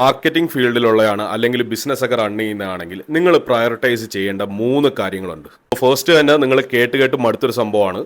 Marketing ഫീൽഡിലുള്ളതാണ് അല്ലെങ്കിൽ business ഒക്കെ run ചെയ്യുന്നതാണെങ്കിൽ നിങ്ങൾ പ്രയോറിറ്റൈസ് ചെയ്യേണ്ട 3 കാര്യങ്ങളുണ്ട്. ഫസ്റ്റ് തന്നെ നിങ്ങൾ കേട്ട് മടുത്തൊരു സംഭവമാണ്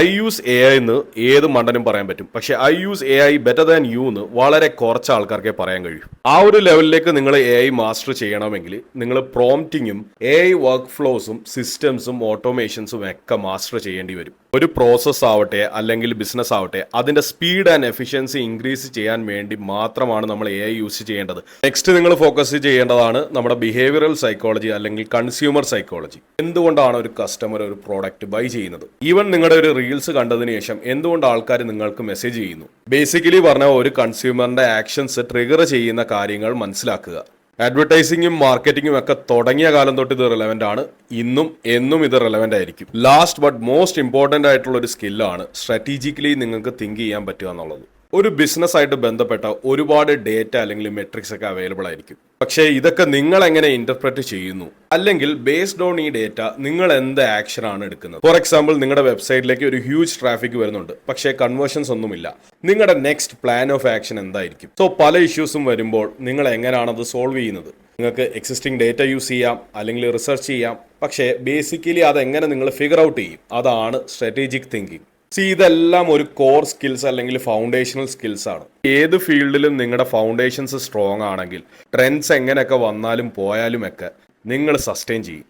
ഐ യൂസ് എ ഐ എന്ന് ഏത് മണ്ടനും പറയാൻ പറ്റും. പക്ഷെ I use A I better than you എന്ന് വളരെ കുറച്ച് ആൾക്കാർക്കേ പറയാൻ കഴിയും. ആ ഒരു ലെവലിലേക്ക് നിങ്ങൾ എ ഐ മാസ്റ്റർ ചെയ്യണമെങ്കിൽ നിങ്ങൾ പ്രോംപ്റ്റിങ്ങും എ ഐ വർക്ക് ഫ്ലോസും സിസ്റ്റംസും ഓട്ടോമേഷൻസും ഒക്കെ മാസ്റ്റർ ചെയ്യേണ്ടി വരും. ഒരു പ്രോസസ് ആവട്ടെ അല്ലെങ്കിൽ ബിസിനസ് ആവട്ടെ, അതിന്റെ സ്പീഡ് ആൻഡ് എഫിഷ്യൻസി ഇൻക്രീസ് ചെയ്യാൻ വേണ്ടി മാത്രമാണ് നമ്മൾ എ ഐ യൂസ് ചെയ്യേണ്ടത്. നെക്സ്റ്റ് നിങ്ങൾ ഫോക്കസ് ചെയ്യേണ്ടതാണ് നമ്മുടെ ബിഹേവിയറൽ സൈക്കോളജി അല്ലെങ്കിൽ കൺസ്യൂമർ സൈക്കോളജി. എന്തുകൊണ്ടാണ് ഒരു കസ്റ്റമർ ഒരു പ്രോഡക്റ്റ് ബൈ ചെയ്യുന്നത്? ഈവൻ നിങ്ങളുടെ ഒരു റീൽസ് കണ്ടതിന് ശേഷം എന്തുകൊണ്ട് ആൾക്കാർ നിങ്ങൾക്ക് മെസ്സേജ് ചെയ്യുന്നു? ബേസിക്കലി പറഞ്ഞാൽ ഒരു കൺസ്യൂമറിന്റെ ആക്ഷൻസ് ട്രിഗർ ചെയ്യുന്ന കാര്യങ്ങൾ മനസ്സിലാക്കുക. അഡ്വർടൈസിങ്ങും മാർക്കറ്റിംഗും ഒക്കെ തുടങ്ങിയ കാലം തൊട്ട് ഇത് റിലവൻ്റ് ആണ്. ഇന്നും എന്നും ഇത് റിലവൻ്റ് ആയിരിക്കും. ലാസ്റ്റ് ബട്ട് മോസ്റ്റ് ഇമ്പോർട്ടൻ്റ് ആയിട്ടുള്ള ഒരു സ്കില്ലാണ് സ്ട്രാറ്റജിക്കലി നിങ്ങൾക്ക് തിങ്ക് ചെയ്യാൻ പറ്റുക എന്നുള്ളത്. ഒരു ബിസിനസ് ആയിട്ട് ബന്ധപ്പെട്ട ഒരുപാട് ഡേറ്റ അല്ലെങ്കിൽ മെട്രിക്സ് ഒക്കെ അവൈലബിൾ ആയിരിക്കും. പക്ഷേ ഇതൊക്കെ നിങ്ങൾ എങ്ങനെ ഇന്റർപ്രറ്റ് ചെയ്യുന്നു, അല്ലെങ്കിൽ ബേസ്ഡ് ഓൺ ഈ ഡേറ്റ നിങ്ങൾ എന്ത് ആക്ഷൻ ആണ് എടുക്കുന്നത്? ഫോർ എക്സാമ്പിൾ, നിങ്ങളുടെ വെബ്സൈറ്റിലേക്ക് ഒരു ഹ്യൂജ് ട്രാഫിക് വരുന്നുണ്ട്, പക്ഷേ കൺവേർഷൻസ് ഒന്നുമില്ല. നിങ്ങളുടെ നെക്സ്റ്റ് പ്ലാൻ ഓഫ് ആക്ഷൻ എന്തായിരിക്കും? സോ പല ഇഷ്യൂസും വരുമ്പോൾ നിങ്ങൾ എങ്ങനെയാണ് അത് സോൾവ് ചെയ്യുന്നത്? നിങ്ങൾക്ക് എക്സിസ്റ്റിംഗ് ഡേറ്റ യൂസ് ചെയ്യാം, അല്ലെങ്കിൽ റിസർച്ച് ചെയ്യാം. പക്ഷേ ബേസിക്കലി അതെങ്ങനെ നിങ്ങൾ ഫിഗർ ഔട്ട് ചെയ്യും? അതാണ് സ്ട്രാറ്റജിക് തിങ്കിങ്. ഇതെല്ലാം ഒരു കോർ സ്കിൽസ് അല്ലെങ്കിൽ ഫൗണ്ടേഷണൽ സ്കിൽസ് ആണ്. ഏത് ഫീൽഡിലും നിങ്ങളുടെ ഫൗണ്ടേഷൻസ് സ്ട്രോങ് ആണെങ്കിൽ ട്രെൻഡ്സ് എങ്ങനെയൊക്കെ വന്നാലും പോയാലും ഒക്കെ നിങ്ങൾ സസ്റ്റെയിൻ ചെയ്യും.